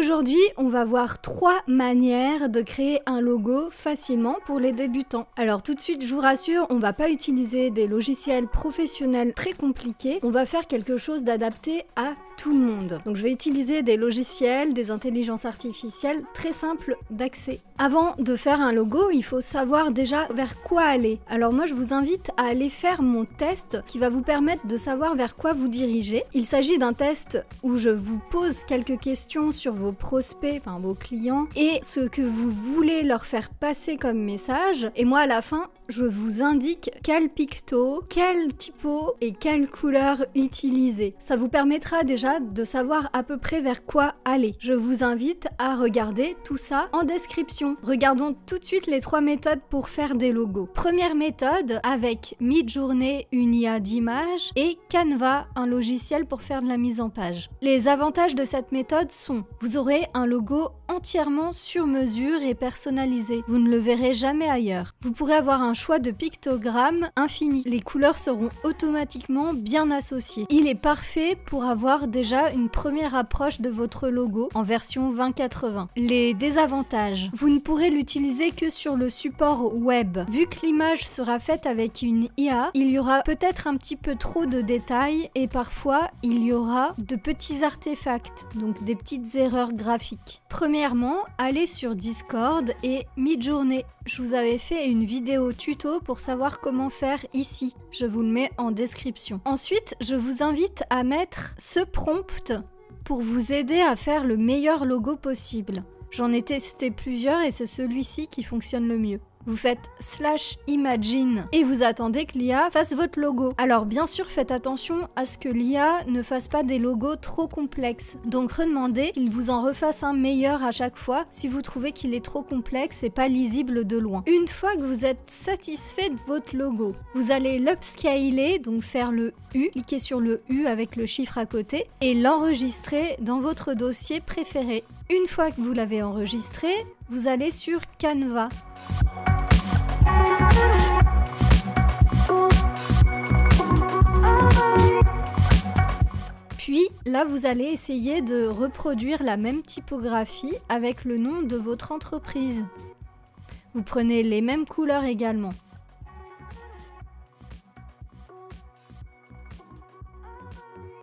Aujourd'hui, on va voir 3 manières de créer un logo facilement pour les débutants. Alors tout de suite, je vous rassure, on va pas utiliser des logiciels professionnels très compliqués, on va faire quelque chose d'adapté à tout le monde. Donc je vais utiliser des logiciels, des intelligences artificielles très simples d'accès. Avant de faire un logo, il faut savoir déjà vers quoi aller. Alors moi je vous invite à aller faire mon test qui va vous permettre de savoir vers quoi vous dirigez. Il s'agit d'un test où je vous pose quelques questions sur vos prospects, enfin vos clients, et ce que vous voulez leur faire passer comme message. Et moi à la fin, je vous indique quel picto, quel typo et quelle couleur utiliser. Ça vous permettra déjà de savoir à peu près vers quoi aller. Je vous invite à regarder tout ça en description. Regardons tout de suite les 3 méthodes pour faire des logos. Première méthode avec Midjourney, une IA d'image, et Canva, un logiciel pour faire de la mise en page. Les avantages de cette méthode sont: vous aurez un logo entièrement sur mesure et personnalisé. Vous ne le verrez jamais ailleurs. Vous pourrez avoir un choix de pictogrammes infini. Les couleurs seront automatiquement bien associées. Il est parfait pour avoir déjà une première approche de votre logo en version 2080. Les désavantages: vous ne pourrez l'utiliser que sur le support web. Vu que l'image sera faite avec une IA, il y aura peut-être un petit peu trop de détails et parfois il y aura de petits artefacts, donc des petites erreurs graphiques. Premièrement, allez sur Discord et Midjourney. Je vous avais fait une vidéo tuto pour savoir comment faire ici. Je vous le mets en description. Ensuite, je vous invite à mettre ce prompt pour vous aider à faire le meilleur logo possible. J'en ai testé plusieurs et c'est celui-ci qui fonctionne le mieux. Vous faites /imagine et vous attendez que l'IA fasse votre logo. Alors bien sûr, faites attention à ce que l'IA ne fasse pas des logos trop complexes. Donc redemandez qu'il vous en refasse un meilleur à chaque fois si vous trouvez qu'il est trop complexe et pas lisible de loin. Une fois que vous êtes satisfait de votre logo, vous allez l'upscaler, donc faire le U, cliquez sur le U avec le chiffre à côté et l'enregistrer dans votre dossier préféré. Une fois que vous l'avez enregistré, vous allez sur Canva. Puis là, vous allez essayer de reproduire la même typographie avec le nom de votre entreprise. Vous prenez les mêmes couleurs également.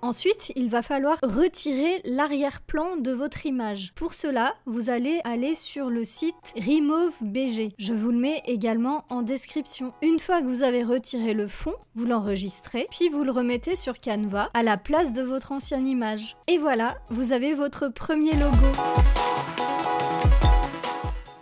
Ensuite, il va falloir retirer l'arrière-plan de votre image. Pour cela, vous allez aller sur le site Remove BG. Je vous le mets également en description. Une fois que vous avez retiré le fond, vous l'enregistrez, puis vous le remettez sur Canva à la place de votre ancienne image. Et voilà, vous avez votre premier logo.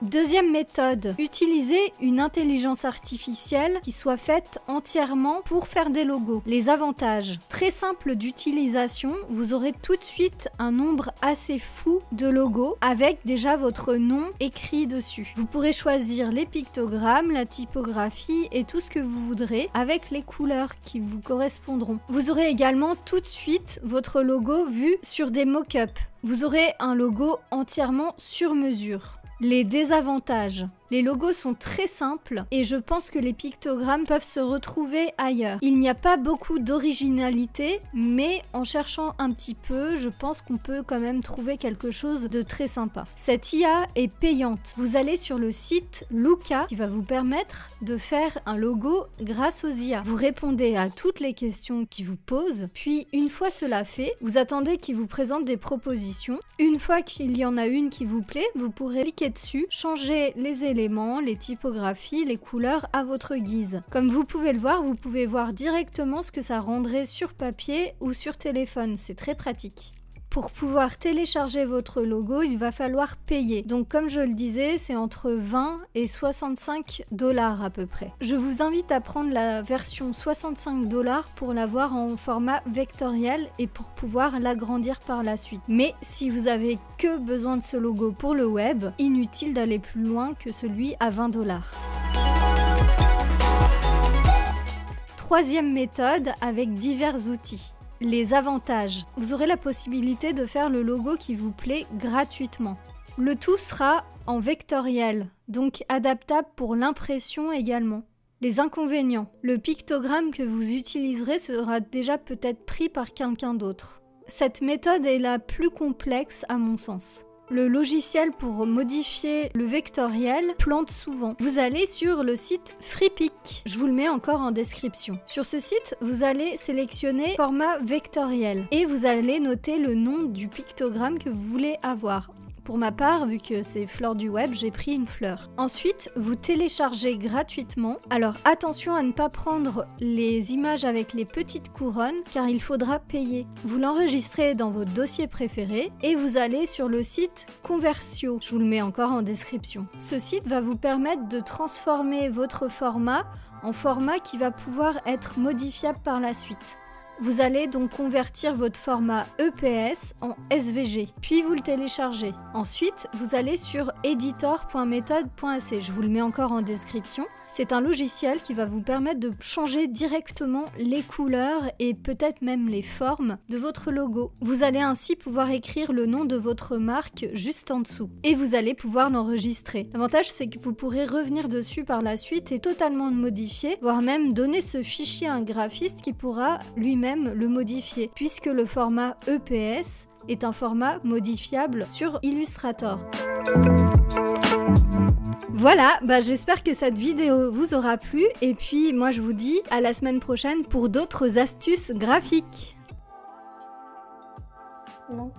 Deuxième méthode, utilisez une intelligence artificielle qui soit faite entièrement pour faire des logos. Les avantages: très simple d'utilisation, vous aurez tout de suite un nombre assez fou de logos avec déjà votre nom écrit dessus. Vous pourrez choisir les pictogrammes, la typographie et tout ce que vous voudrez avec les couleurs qui vous correspondront. Vous aurez également tout de suite votre logo vu sur des mock-ups. Vous aurez un logo entièrement sur mesure. Les désavantages: les logos sont très simples et je pense que les pictogrammes peuvent se retrouver ailleurs. Il n'y a pas beaucoup d'originalité, mais en cherchant un petit peu, je pense qu'on peut quand même trouver quelque chose de très sympa. Cette IA est payante. Vous allez sur le site Luca qui va vous permettre de faire un logo grâce aux IA. Vous répondez à toutes les questions qu'ils vous posent, puis une fois cela fait, vous attendez qu'ils vous présentent des propositions. Une fois qu'il y en a une qui vous plaît, vous pourrez cliquer dessus, changer les éléments, les typographies, les couleurs à votre guise. Comme vous pouvez le voir, vous pouvez voir directement ce que ça rendrait sur papier ou sur téléphone. C'est très pratique. Pour pouvoir télécharger votre logo, il va falloir payer. Donc comme je le disais, c'est entre 20 et 65 $ à peu près. Je vous invite à prendre la version 65 $ pour l'avoir en format vectoriel et pour pouvoir l'agrandir par la suite. Mais si vous avez que besoin de ce logo pour le web, inutile d'aller plus loin que celui à 20 $. Troisième méthode avec divers outils. Les avantages: vous aurez la possibilité de faire le logo qui vous plaît gratuitement. Le tout sera en vectoriel, donc adaptable pour l'impression également. Les inconvénients: le pictogramme que vous utiliserez sera déjà peut-être pris par quelqu'un d'autre. Cette méthode est la plus complexe à mon sens. le logiciel pour modifier le vectoriel plante souvent. Vous allez sur le site Freepik. Je vous le mets encore en description. Sur ce site, vous allez sélectionner format vectoriel et vous allez noter le nom du pictogramme que vous voulez avoir. Pour ma part, vu que c'est fleur du web, j'ai pris une fleur. Ensuite, vous téléchargez gratuitement. Alors attention à ne pas prendre les images avec les petites couronnes car il faudra payer. Vous l'enregistrez dans votre dossier préféré et vous allez sur le site Conversio. Je vous le mets encore en description. Ce site va vous permettre de transformer votre format en format qui va pouvoir être modifiable par la suite. Vous allez donc convertir votre format EPS en SVG, puis vous le téléchargez. Ensuite, vous allez sur editor.method.ac, je vous le mets encore en description. C'est un logiciel qui va vous permettre de changer directement les couleurs et peut-être même les formes de votre logo. Vous allez ainsi pouvoir écrire le nom de votre marque juste en dessous et vous allez pouvoir l'enregistrer. L'avantage, c'est que vous pourrez revenir dessus par la suite et totalement le modifier, voire même donner ce fichier à un graphiste qui pourra lui-même le modifier, puisque le format EPS est un format modifiable sur Illustrator. Voilà, j'espère que cette vidéo vous aura plu et puis moi je vous dis à la semaine prochaine pour d'autres astuces graphiques. Non.